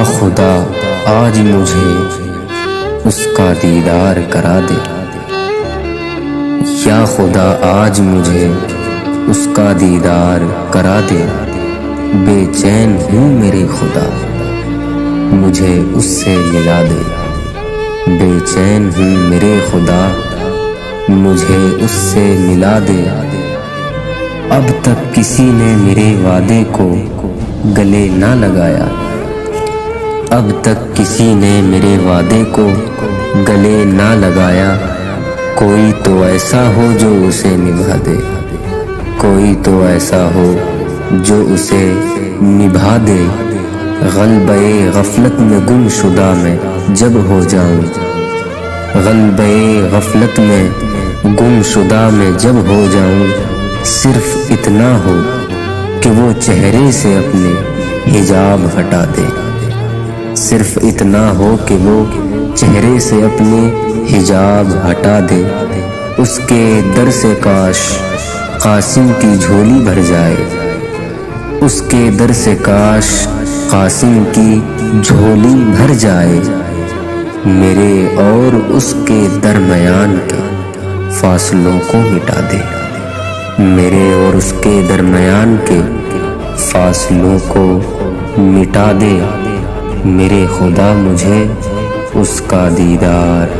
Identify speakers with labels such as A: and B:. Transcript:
A: خدا آج مجھے اس کا دیدار کرا دے، یا خدا آج مجھے اس کا دیدار کرا دے، بے چین ہوں میرے خدا مجھے اس سے ملا دے، بے چین ہوں میرے خدا مجھے اس سے ملا دے۔ اب تک کسی نے میرے وعدے کو گلے نہ لگایا، اب تک کسی نے میرے وعدے کو گلے نہ لگایا، کوئی تو ایسا ہو جو اسے نبھا دے، کوئی تو ایسا ہو جو اسے نبھا دے۔ غلبہ غفلت میں گم شدہ میں جب ہو جاؤں، غلبہ غفلت میں گم شدہ میں جب ہو جاؤں، صرف اتنا ہو کہ وہ چہرے سے اپنے حجاب ہٹا دے، صرف اتنا ہو کہ وہ چہرے سے اپنے حجاب ہٹا دے۔ اس کے در سے کاش قاسم کی جھولی بھر جائے، اس کے در سے کاش قاسم کی جھولی بھر جائے، میرے اور اس کے درمیان کے فاصلوں کو مٹا دے، میرے اور اس کے درمیان کے فاصلوں کو مٹا دے، میرے خدا مجھے اس کا دیدار